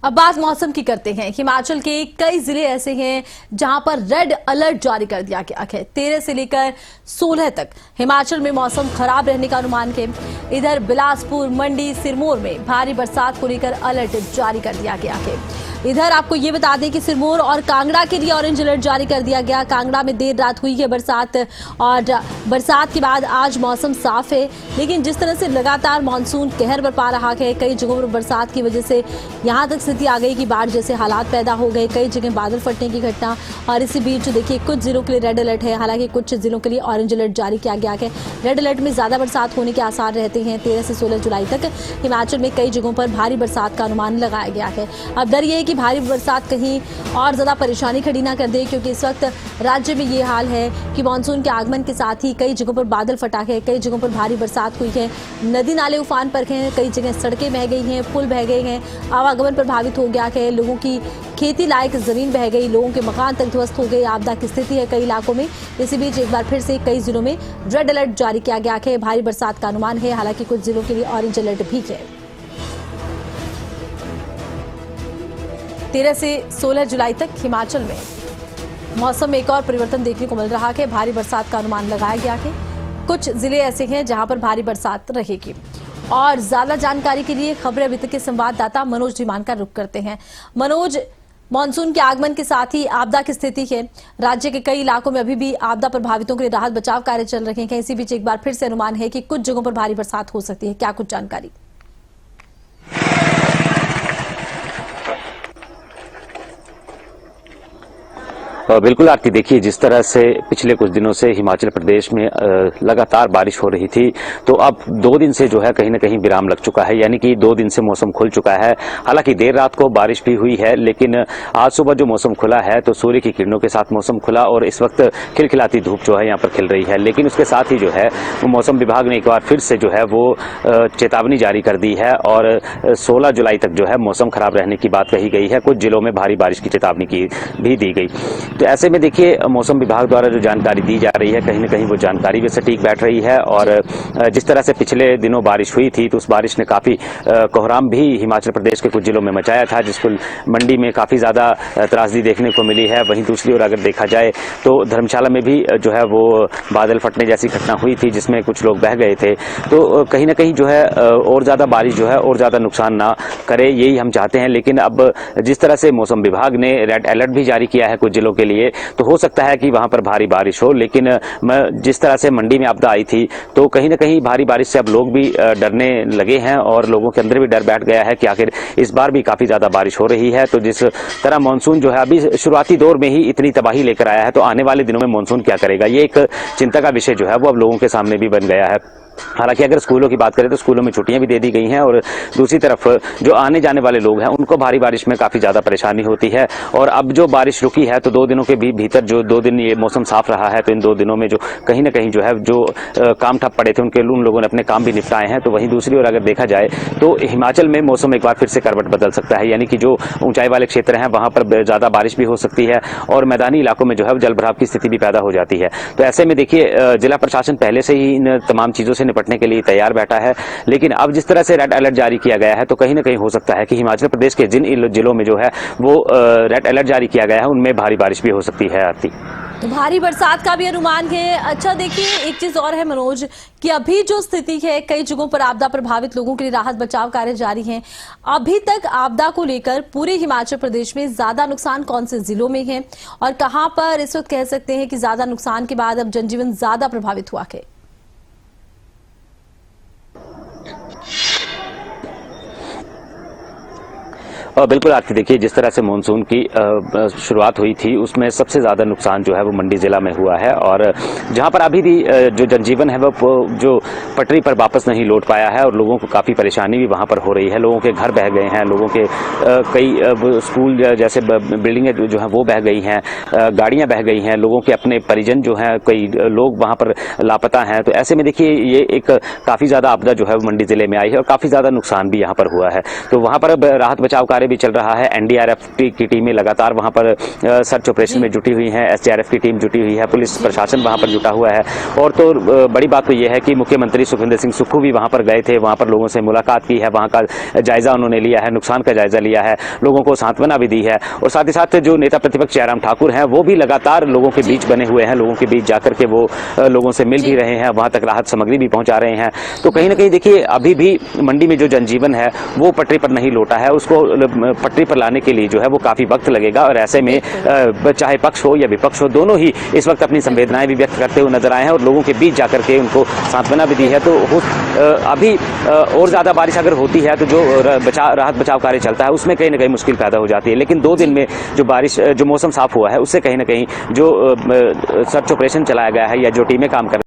अब बात मौसम की करते हैं। हिमाचल के कई जिले ऐसे हैं जहां पर रेड अलर्ट जारी कर दिया गया है। 13 से लेकर 16 तक हिमाचल में मौसम खराब रहने का अनुमान है। इधर बिलासपुर, मंडी, सिरमौर में भारी बरसात को लेकर अलर्ट जारी कर दिया गया है। इधर आपको ये बता दें कि सिरमौर और कांगड़ा के लिए ऑरेंज अलर्ट जारी कर दिया गया। कांगड़ा में देर रात हुई है बरसात और बरसात के बाद आज मौसम साफ है, लेकिन जिस तरह से लगातार मानसून कहर बरपा रहा है, कई जगहों पर बरसात की वजह से यहां तक स्थिति आ गई कि बाढ़ जैसे हालात पैदा हो गए। कई जगह बादल फटने की घटना। और इसी बीच देखिए कुछ जिलों के लिए रेड अलर्ट है, हालांकि कुछ जिलों के लिए ऑरेंज अलर्ट जारी किया गया है। रेड अलर्ट में ज्यादा बरसात होने के आसार रहते हैं। 13 से 16 जुलाई तक हिमाचल में कई जगहों पर भारी बरसात का अनुमान लगाया गया है। अब डर ये कि भारी बरसात कहीं और ज्यादा परेशानी खड़ी ना कर दे, क्योंकि इस वक्त राज्य में ये हाल है कि मानसून के आगमन के साथ ही कई जगहों पर बादल फटा है, कई जगहों पर भारी बरसात हुई है, नदी नाले उफान पर हैं, कई जगह सड़कें बह गई हैं, पुल बह गए हैं, आवागमन प्रभावित हो गया है, लोगों की खेती लायक जमीन बह गई, लोगों के मकान तक ध्वस्त हो गए। आपदा की स्थिति है कई इलाकों में। इसी बीच एक बार फिर से कई जिलों में रेड अलर्ट जारी किया गया है। भारी बरसात का अनुमान है, हालांकि कुछ जिलों के लिए ऑरेंज अलर्ट भी है। 13 से 16 जुलाई तक हिमाचल में मौसम में एक और परिवर्तन देखने को मिल रहा है। भारी बरसात का अनुमान लगाया गया है। कुछ जिले ऐसे हैं जहां पर भारी बरसात रहेगी। और ज्यादा जानकारी के लिए खबरें अभी तक के संवाददाता मनोज धीमान का रुख करते हैं। मनोज, मानसून के आगमन के साथ ही आपदा की स्थिति है। राज्य के कई इलाकों में अभी भी आपदा प्रभावितों के लिए राहत बचाव कार्य चल रहे हैं। इसी बीच एक बार फिर से अनुमान है कि कुछ जगहों पर भारी बरसात हो सकती है। क्या कुछ जानकारी? बिल्कुल आरती, देखिए जिस तरह से पिछले कुछ दिनों से हिमाचल प्रदेश में लगातार बारिश हो रही थी, तो अब 2 दिन से जो है कहीं ना कहीं विराम लग चुका है, यानी कि 2 दिन से मौसम खुल चुका है। हालांकि देर रात को बारिश भी हुई है, लेकिन आज सुबह जो मौसम खुला है तो सूर्य की किरणों के साथ मौसम खुला और इस वक्त खिलखिलाती धूप जो है यहाँ पर खिल रही है। लेकिन उसके साथ ही जो है वो मौसम विभाग ने एक बार फिर से जो है वो चेतावनी जारी कर दी है और 16 जुलाई तक जो है मौसम खराब रहने की बात कही गई है। कुछ जिलों में भारी बारिश की चेतावनी भी दी गई। तो ऐसे में देखिए मौसम विभाग द्वारा जो जानकारी दी जा रही है, कहीं ना कहीं वो जानकारी भी सटीक बैठ रही है। और जिस तरह से पिछले दिनों बारिश हुई थी तो उस बारिश ने काफी कोहराम भी हिमाचल प्रदेश के कुछ जिलों में मचाया था, जिसको मंडी में काफी ज्यादा त्रासदी देखने को मिली है। वहीं दूसरी ओर अगर देखा जाए तो धर्मशाला में भी जो है वो बादल फटने जैसी घटना हुई थी, जिसमें कुछ लोग बह गए थे। तो कहीं ना कहीं जो है और ज्यादा बारिश जो है और ज्यादा नुकसान ना करे, यही हम चाहते हैं। लेकिन अब जिस तरह से मौसम विभाग ने रेड अलर्ट भी जारी किया है कुछ जिलों के लिए, तो हो सकता है कि वहां पर भारी बारिश हो। लेकिन जिस तरह से मंडी में आपदा आई थी तो कहीं ना कहीं भारी बारिश से अब लोग भी डरने लगे हैं और लोगों के अंदर भी डर बैठ गया है कि आखिर इस बार भी काफी ज्यादा बारिश हो रही है। तो जिस तरह मानसून जो है अभी शुरुआती दौर में ही इतनी तबाही लेकर आया है, तो आने वाले दिनों में मानसून क्या करेगा, ये एक चिंता का विषय जो है वो अब लोगों के सामने भी बन गया है। हालांकि अगर स्कूलों की बात करें तो स्कूलों में छुट्टियां भी दे दी गई हैं और दूसरी तरफ जो आने जाने वाले लोग हैं उनको भारी बारिश में काफी ज्यादा परेशानी होती है। और अब जो बारिश रुकी है तो 2 दिनों के भीतर जो 2 दिन ये मौसम साफ रहा है, तो इन 2 दिनों में जो कहीं ना कहीं जो है जो काम ठप पड़े थे उन लोगों ने अपने काम भी निपटाए हैं। तो वहीं दूसरी ओर अगर देखा जाए तो हिमाचल में मौसम एक बार फिर से करवट बदल सकता है, यानी कि जो ऊंचाई वाले क्षेत्र हैं वहां पर ज्यादा बारिश भी हो सकती है और मैदानी इलाकों में जो है जल भराव की स्थिति भी पैदा हो जाती है। तो ऐसे में देखिए जिला प्रशासन पहले से ही इन तमाम चीजों से निपटने के लिए तैयार बैठा है। लेकिन अब जिस तरह से रेड अलर्ट जारी किया गया है तो कहीं ना कहीं हो सकता है कि हिमाचल प्रदेश के जिन जिलों में जो है वो रेड अलर्ट जारी किया गया है उनमें भारी बारिश भी हो सकती है। आरती, तो भारी बरसात का भी अनुमान है। अच्छा देखिए, एक चीज और है मनोज कि अभी जो स्थिति है कई जगहों पर आपदा प्रभावित लोगों के लिए राहत बचाव कार्य जारी है। अभी तक आपदा को लेकर पूरे हिमाचल प्रदेश में ज्यादा नुकसान कौन से जिलों में है और कहां पर इस वक्त कह सकते हैं कि ज्यादा नुकसान के बाद अब जनजीवन ज्यादा प्रभावित हुआ है? बिल्कुल आरती, देखिए जिस तरह से मानसून की शुरुआत हुई थी उसमें सबसे ज्यादा नुकसान जो है वो मंडी जिला में हुआ है। और जहां पर अभी भी जो जनजीवन है वो जो पटरी पर वापस नहीं लौट पाया है और लोगों को काफी परेशानी भी वहां पर हो रही है। लोगों के घर बह गए हैं, लोगों के कई स्कूल जैसे बिल्डिंगें जो है वो बह गई हैं, गाड़ियां बह गई हैं, लोगों के अपने परिजन जो हैं कई लोग वहां पर लापता हैं। तो ऐसे में देखिए ये एक काफी ज्यादा आपदा जो है वो मंडी जिले में आई है और काफी ज्यादा नुकसान भी यहाँ पर हुआ है। तो वहां पर राहत बचाव कार्य कार्य भी चल रहा है। एनडीआरएफ की टीमें लगातार वहां पर सर्च ऑपरेशन में जुटी हुई हैं, एसडीआरएफ की टीम जुटी हुई है, पुलिस प्रशासन वहां पर जुटा हुआ है। और तो बड़ी बात तो यह है कि मुख्यमंत्री सुखविंदर सिंह सुक्खू भी वहां पर गए थे, वहां पर लोगों से मुलाकात की है, वहां का जायजा उन्होंने लिया है, नुकसान का जायजा लिया है, लोगों को सांत्वना भी दी है। और साथ ही साथ जो नेता प्रतिपक्ष जयराम ठाकुर हैं वो भी लगातार लोगों के बीच बने हुए हैं, लोगों के बीच जाकर के वो लोगों से मिल भी रहे हैं, वहां तक राहत सामग्री भी पहुंचा रहे हैं। तो कहीं ना कहीं देखिए अभी भी मंडी में जो जनजीवन है वो पटरी पर नहीं लौटा है, उसको पटरी पर लाने के लिए जो है वो काफी वक्त लगेगा। और ऐसे में चाहे पक्ष हो या विपक्ष हो, दोनों ही इस वक्त अपनी संवेदनाएं भी व्यक्त करते हुए नजर आए हैं और लोगों के बीच जाकर के उनको सांत्वना भी दी है। तो अभी और ज्यादा बारिश अगर होती है तो जो राहत बचाव कार्य चलता है उसमें कहीं ना कहीं मुश्किल पैदा हो जाती है। लेकिन 2 दिन में जो बारिश, जो मौसम साफ हुआ है उससे कहीं ना कहीं जो सर्च ऑपरेशन चलाया गया है या जो टीमें काम कर